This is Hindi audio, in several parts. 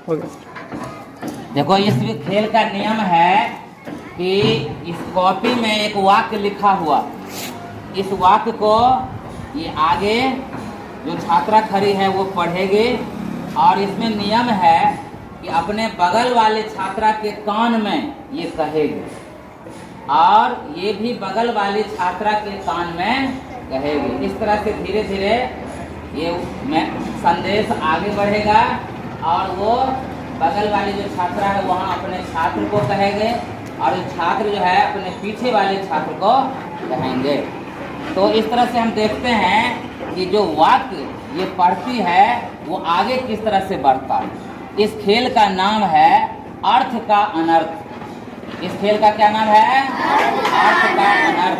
देखो इस खेल का नियम है कि इस कॉपी में एक वाक्य लिखा हुआ, इस वाक्य को ये आगे जो छात्रा खड़ी है वो पढ़ेगी और इसमें नियम है कि अपने बगल वाले छात्रा के कान में ये कहेगी और ये भी बगल वाली छात्रा के कान में कहेगी। इस तरह से धीरे धीरे ये संदेश आगे बढ़ेगा और वो बगल वाली जो छात्रा है वहाँ अपने छात्र को कहेंगे और जो छात्र जो है अपने पीछे वाले छात्र को कहेंगे। तो इस तरह से हम देखते हैं कि जो वाक्य ये पढ़ती है वो आगे किस तरह से बढ़ता है। इस खेल का नाम है अर्थ का अनर्थ। इस खेल का क्या नाम है? अर्थ का अनर्थ।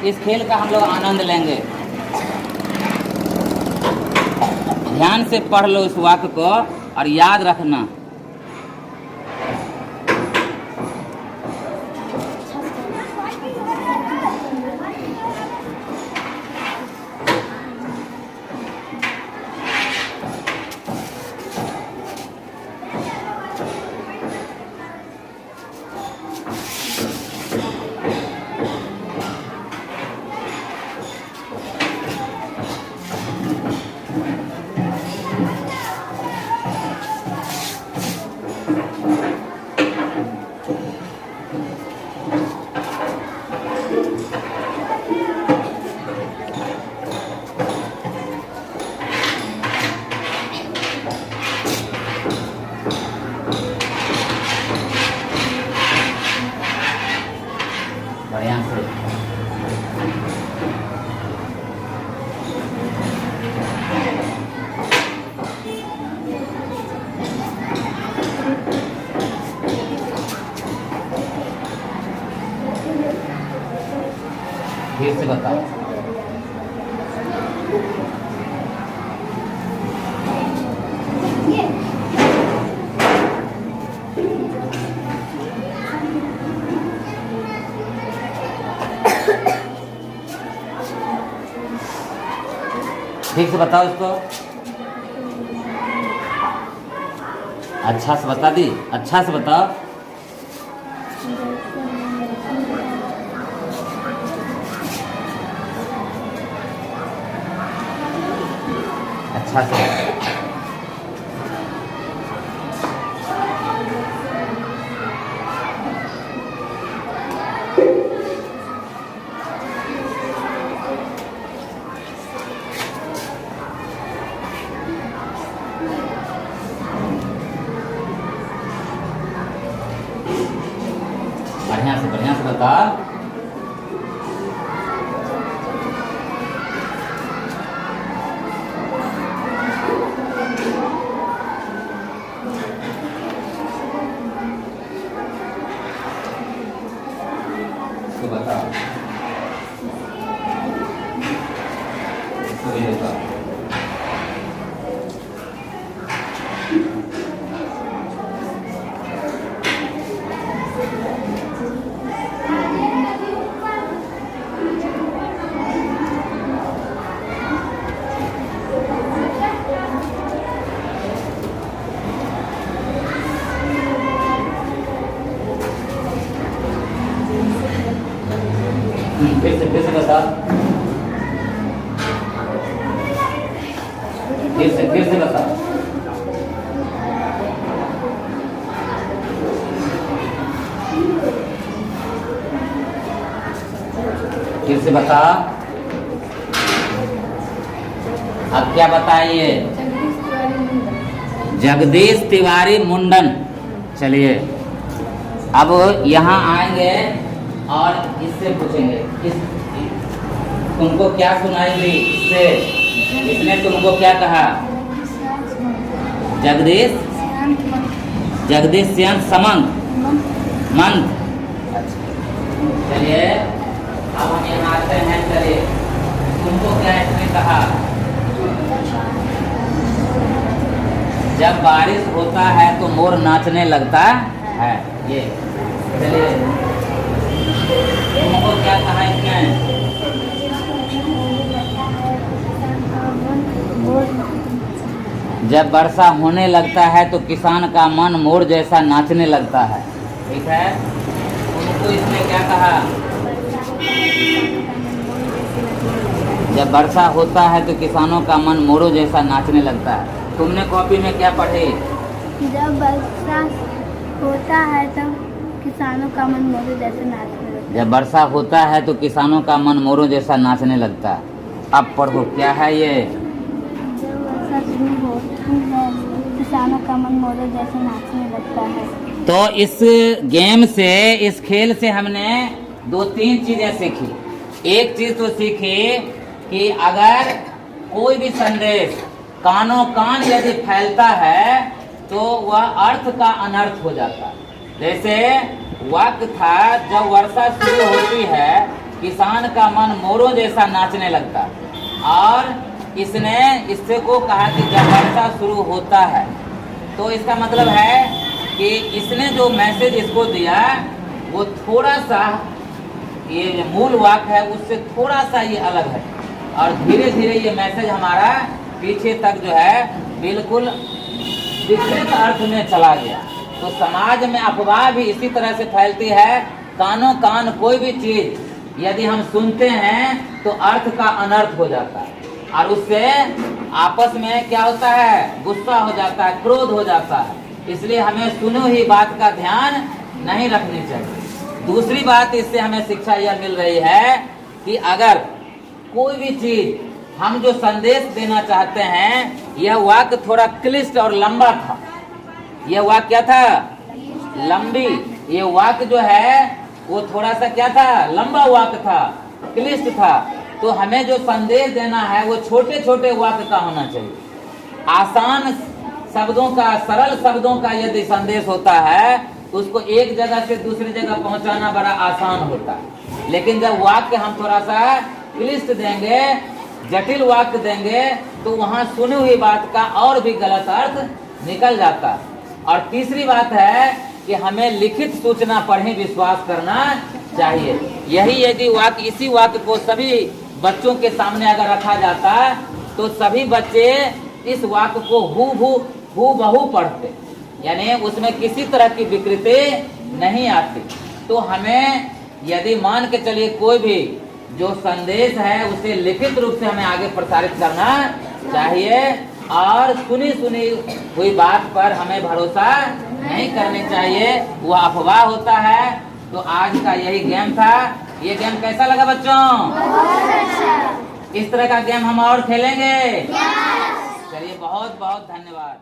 इस खेल का हम लोग आनंद लेंगे। ध्यान से पढ़ लो इस वाक्य को और याद रखना। फिर से बताओ। ठीक से बताओ इसको। अच्छा से बता दी, अच्छा से बताओ। अच्छा से बढ़िया से बता। तो बता, तो ये बता। फिर से बता। फिर से बता। फिर से बता। अब क्या बताइए? जगदीश तिवारी मुंडन। चलिए अब यहाँ आएंगे और इससे पूछेंगे तुमको क्या सुनाई दी इससे? इसने तुमको क्या कहा? जगदीश सिंह समंग मंद। चलिए अब हम यहाँ आते हैं। चलिए तुमको क्या इसने कहा? जब बारिश होता है तो मोर नाचने लगता है। ये चलिए तुमको क्या कहा इसने? जब वर्षा होने लगता है तो किसान का मन मोर जैसा नाचने लगता है। ठीक है, उनको इसमें क्या कहा? जब वर्षा होता है तो किसानों का मन मोरों जैसा नाचने लगता है। तुमने कॉपी में क्या पढ़े? जब वर्षा होता है तब किसानों का मन मोरों जैसे नाचने लगता है। जब वर्षा होता है तो किसानों का मन मोरों जैसा नाचने लगता है। अब पढ़ो, क्या है ये? जब वर्षा शुरू होती है किसानों का मन मोरों जैसे नाचने लगता है। तो इस गेम से, इस खेल से हमने 2-3 चीजें सीखी। एक चीज तो सीखी कि अगर कोई भी संदेश कानों कान यदि फैलता है तो वह अर्थ का अनर्थ हो जाता है। जैसे वाक्य था, जब वर्षा शुरू होती है किसान का मन मोरों जैसा नाचने लगता है। और इसने इससे को कहा कि जब वर्षा शुरू होता है, तो इसका मतलब है कि इसने जो मैसेज इसको दिया वो थोड़ा सा, ये जो मूल वाक्य है उससे थोड़ा सा ये अलग है। और धीरे धीरे ये मैसेज हमारा पीछे तक जो है बिल्कुल विपरीत अर्थ में चला गया। तो समाज में अफवाह भी इसी तरह से फैलती है। कानों कान कोई भी चीज यदि हम सुनते हैं तो अर्थ का अनर्थ हो जाता है, और उससे आपस में क्या होता है? गुस्सा हो जाता है, क्रोध हो जाता है। इसलिए हमें सुनी हुई बात का ध्यान नहीं रखनी चाहिए। दूसरी बात इससे हमें शिक्षा यह मिल रही है कि अगर कोई भी चीज हम जो संदेश देना चाहते हैं, यह वाक्य थोड़ा क्लिष्ट और लंबा था। यह वाक्य क्या था? लंबी। ये वाक्य जो है वो थोड़ा सा क्या था? लंबा वाक्य था, क्लिष्ट था। तो हमें जो संदेश देना है वो छोटे छोटे वाक्य का होना चाहिए। आसान शब्दों का, सरल शब्दों का यदि संदेश होता है तो उसको एक जगह से दूसरी जगह पहुंचाना बड़ा आसान होता है। लेकिन जब वाक्य हम थोड़ा सा क्लिष्ट देंगे, जटिल वाक्य देंगे, तो वहां सुनी हुई बात का और भी गलत अर्थ निकल जाता है। और तीसरी बात है कि हमें लिखित सूचना पर ही विश्वास करना चाहिए। यही यदि वाक्य, इसी वाक्य को सभी बच्चों के सामने अगर रखा जाता तो सभी बच्चे इस वाक्य को हूबहू पढ़ते, यानी उसमें किसी तरह की विकृति नहीं आती। तो हमें यदि मान के चलिए कोई भी जो संदेश है उसे लिखित रूप से हमें आगे प्रसारित करना चाहिए, और सुनी हुई बात पर हमें भरोसा नहीं करनी चाहिए, वह अफवाह होता है। तो आज का यही गेम था। ये गेम कैसा लगा बच्चों? इस तरह का गेम हम और खेलेंगे। चलिए, बहुत बहुत धन्यवाद।